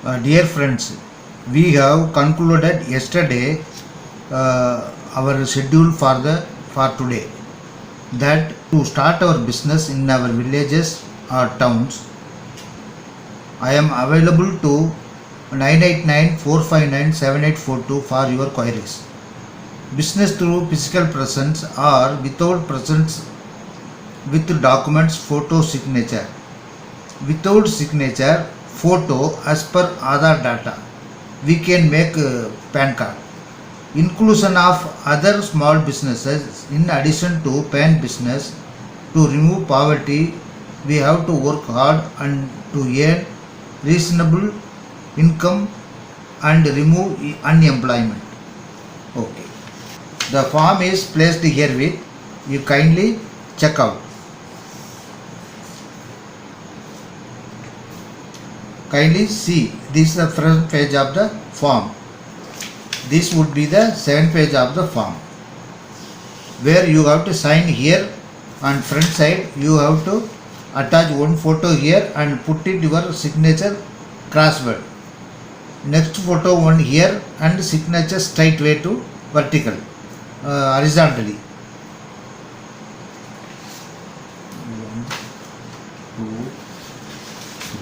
Dear friends, we have concluded yesterday our schedule for today, that to start our business in our villages or towns. I am available to 989-459-7842 for your queries. Business through physical presence or without presence with documents, photo, signature. Without signature, photo as per Aadhaar data, we can make PAN card. Inclusion of other small businesses in addition to PAN business. To remove poverty, we have to work hard and to earn reasonable income and remove unemployment. Okay. The form is placed herewith. You kindly check out. Kindly see, this is the front page of the form. This would be the second page of the form, where you have to sign here on front side. You have to attach one photo here and put it your signature crossword. Next photo one here and signature straight way to vertical, horizontally. 1, 2, 3,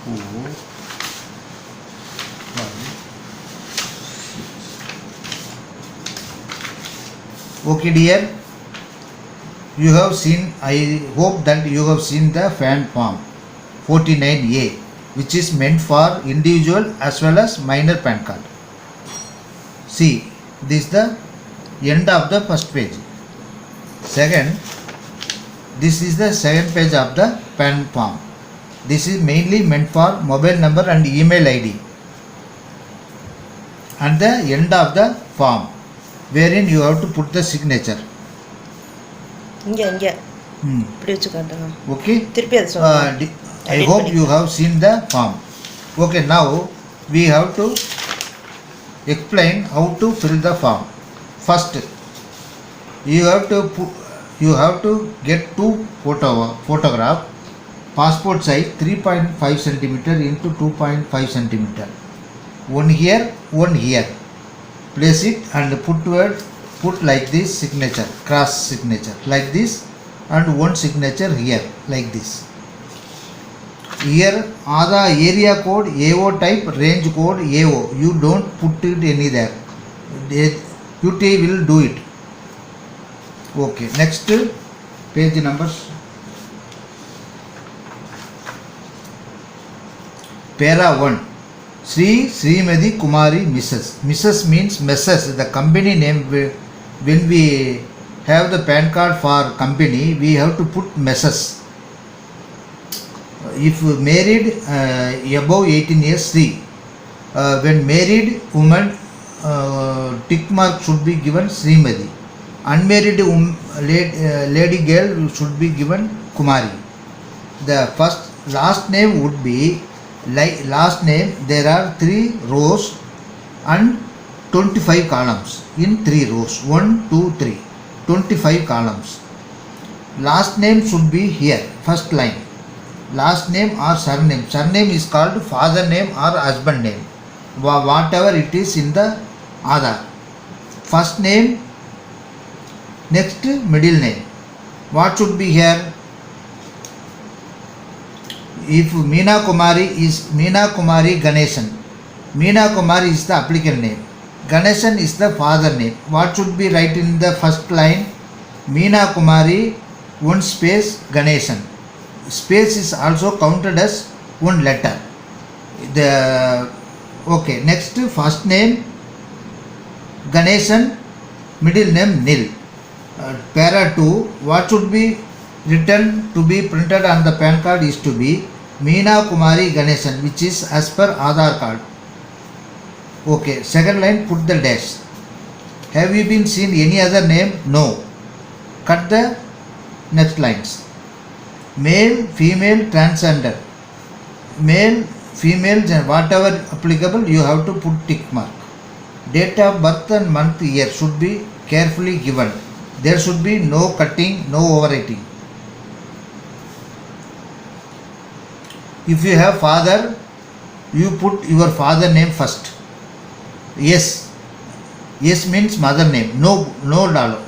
4, 5, 6. Okay, dear. You have seen, I hope that you have seen the PAN form 49A, which is meant for individual as well as minor PAN card. See, this is the end of the first page. Second, this is the second page of the PAN form. This is mainly meant for mobile number and email ID. And the end of the form, wherein you have to put the signature. Okay. I hope you have seen the form. Okay, now we have to explain how to fill the form. First, you have to get two photograph, passport size 3.5 centimeter into 2.5 centimeter. One here, one here. Place it and put like this signature, cross signature like this, and one signature here like this. Here Aadhaar area code AO type, range code AO. You don't put it any there. QT will do it. Okay. Next page numbers. Para 1. Srimati Kumari Mrs. Mrs means Mrs. The company name. When we have the PAN card for company, we have to put Mrs. If married above 18 years, Sri. When married woman, tick mark should be given Srimati. Unmarried lady girl should be given Kumari. The last name would be like last name. There are 3 rows and 25 columns in 3 rows. 1, 2, 3. 25 columns. Last name should be here, first line. Last name or surname. Surname is called father name or husband name, whatever it is in the Aadhaar. First name, next middle name. What should be here? If Meena Kumari is Meena Kumari Ganesan. Meena Kumari is the applicant name. Ganesan is the father name. What should be right in the first line? Meena Kumari, one space, Ganesan. Space is also counted as one letter. Okay. Next, first name Ganesan, middle name Nil. Para 2. What should be written to be printed on the PAN card is to be Meena Kumari Ganesan, which is as per Aadhaar card. Okay. Second line, put the dash. Have you been seen any other name? No. Cut the next lines. Male, female, transgender. Male, female, whatever applicable, you have to put tick mark. Date of birth and month, year should be carefully given. There should be no cutting, no overwriting. If you have father, you put your father name first. Yes. Yes means mother name. No, no dollar.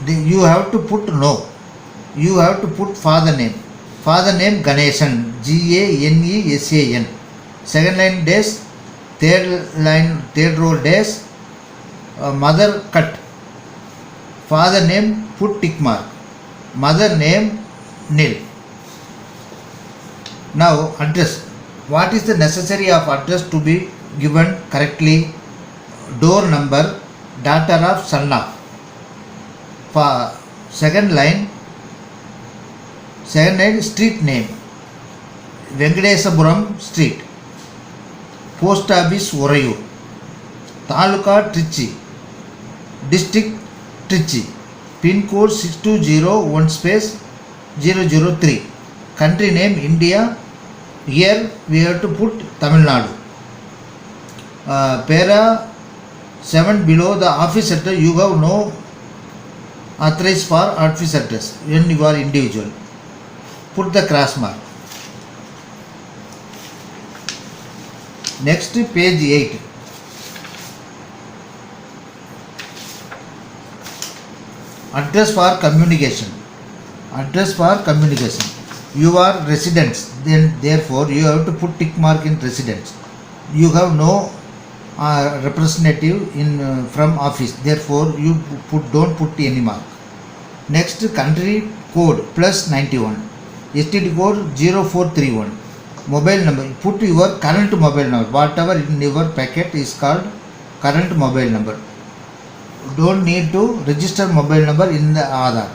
You have to put no. You have to put father name. Father name Ganesan. Ganesan. Second line days. Third row days. Mother cut. Father name put tick mark. Mother name nil. Now address. What is the necessary of address to be given correctly? Door number, daughter of, son of. For second line street name, Venkatesapuram street. Post office Orayu. Taluka Trichy. District Trichy. Pin code 6201 space 003. Country name India. Here we have to put Tamil Nadu. Para 7 below the office address, you have no authorized for office address when you are individual. Put the cross mark. Next, page 8. Address for communication. Address for communication. You are residents, then therefore you have to put tick mark in residents. You have no representative in from office, therefore you don't put any mark. Next, country code plus 91, STD code 0431. Mobile number, put your current mobile number, whatever in your packet is called current mobile number. Don't need to register mobile number in the Aadhaar.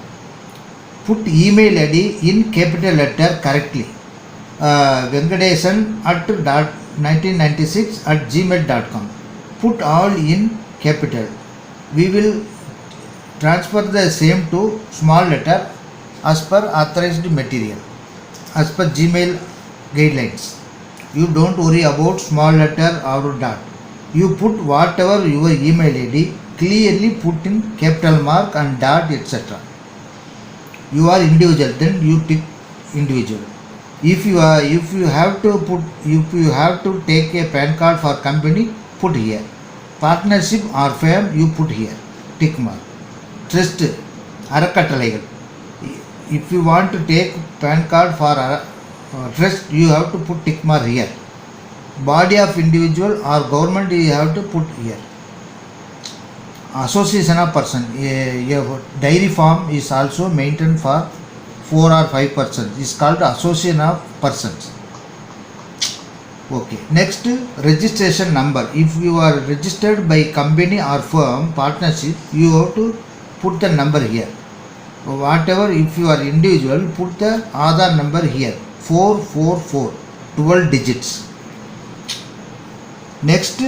Put email ID in capital letter correctly. Venkatesan at 1996 at gmail.com. Put all in capital. We will transfer the same to small letter as per authorized material, as per Gmail guidelines. You don't worry about small letter or dot. You put whatever your email ID, clearly put in capital mark and dot etc. You are individual, then you tick individual. If you have to take a PAN card for company, put here. Partnership or firm, you put here, tick mark. Trust, Arakattalaigal. If you want to take PAN card for trust, you have to put tick mark here. Body of individual or government, you have to put here. Association of person, a dairy farm is also maintained for 4 or 5 persons. It's called association of persons. Okay. Next, registration number. If you are registered by company or firm, partnership, you have to put the number here. Whatever, if you are individual, put the Aadhaar number here. 444, 12 digits. Next,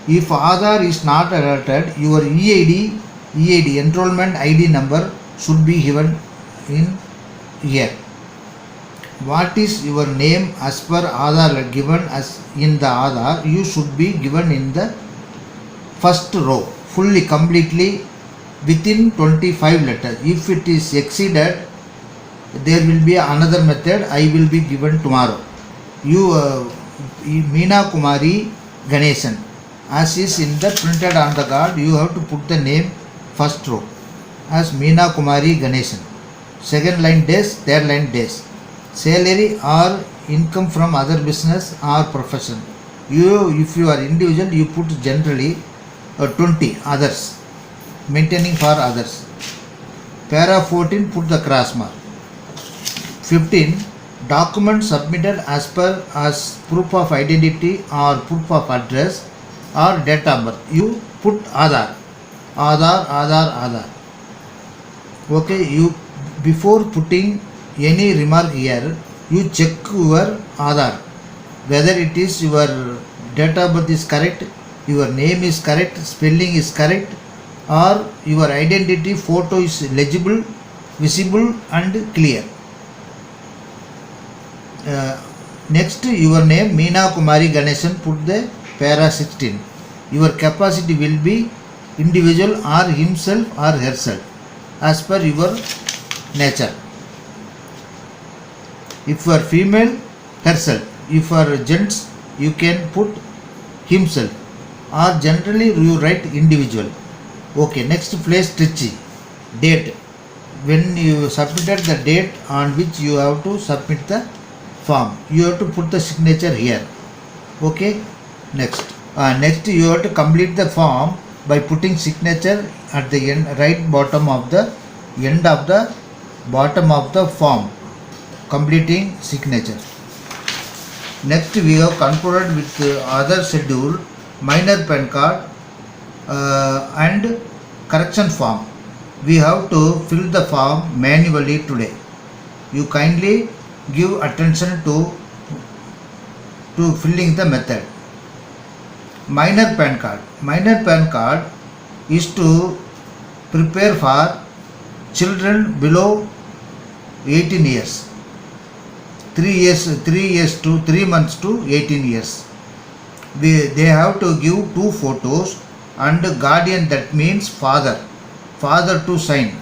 if Aadhaar is not alerted, your EID enrollment ID number should be given in here. What is your name as per Aadhaar given as in the Aadhaar, you should be given in the first row, fully, completely within 25 letters. If it is exceeded, there will be another method I will be given tomorrow. You Meena Kumari Ganesan, as is in the printed on the card, you have to put the name first row as Meena Kumari Ganesan. Second line days, third line days. Salary or income from other business or profession. If you are individual, you put generally 20 others, maintaining for others. Para 14, put the cross mark. 15, document submitted as proof of identity or proof of address or date of birth. You put Aadhaar. Okay, you before putting any remark here, you check your Aadhaar whether it is your date of birth is correct, your name is correct, spelling is correct, or your identity photo is legible, visible and clear. Next, your name Meena Kumari Ganesan, put the para 16. Your capacity will be individual or himself or herself as per your nature. If you are female, herself. If for gents, you can put himself, or generally you write individual. Okay, next place Trichy. Date. When you submitted the date on which you have to submit the form, you have to put the signature here. Okay, next. Next you have to complete the form by putting signature at the end, right bottom of the end of the bottom of the form, completing signature. Next we have concluded with other schedule, minor PAN card and correction form. We have to fill the form manually today. You kindly give attention to filling the method. Minor PAN card. Minor PAN card is to prepare for children below 18 years. 3 months to 18 years. They have to give 2 photos and guardian, that means father to sign.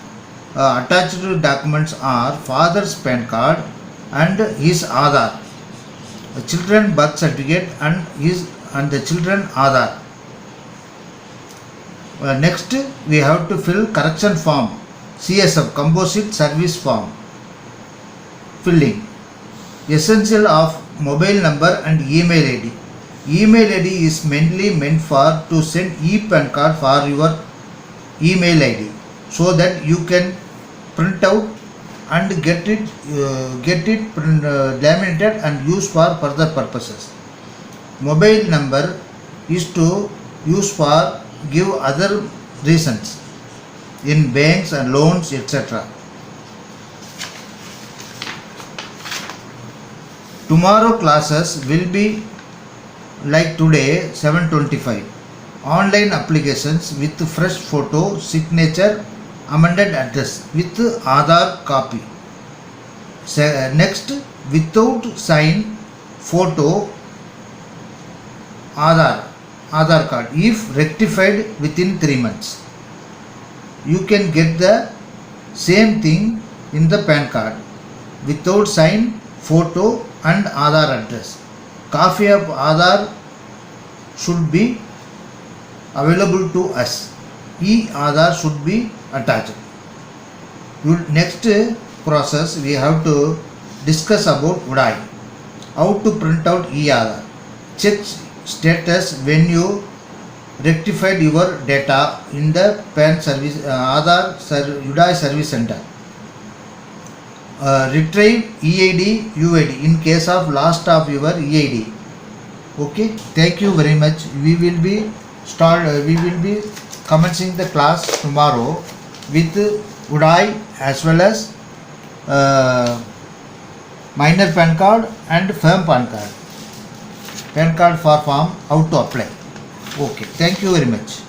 Attached documents are father's PAN card and his Aadhaar, children birth certificate and the children Aadhaar. Next we have to fill correction form, CSF, composite service form filling. Essential of mobile number and email ID. Email ID is mainly meant for to send e-PAN card for your email ID, so that you can print out and get it laminated and use for further purposes. Mobile number is to use for give other reasons in banks and loans, etc. Tomorrow classes will be like today 7:25. Online applications with fresh photo, signature, amended address with Aadhaar copy. Next, without sign, photo, Aadhaar card. If rectified within 3 months, you can get the same thing in the PAN card. Without sign, photo and Aadhaar address. Copy of Aadhaar should be available to us. E-Aadhaar should be attached. Next process we have to discuss about UDAI. How to print out E-Aadhaar. Check status when you rectified your data in the PAN service, Aadhaar UDAI service center. Retrieve EID, UID in case of loss of your EID. Okay, thank you very much. We will be commencing the class tomorrow with UDAI as well as minor PAN card and firm PAN card. PAN card for form, how to apply. Okay, thank you very much.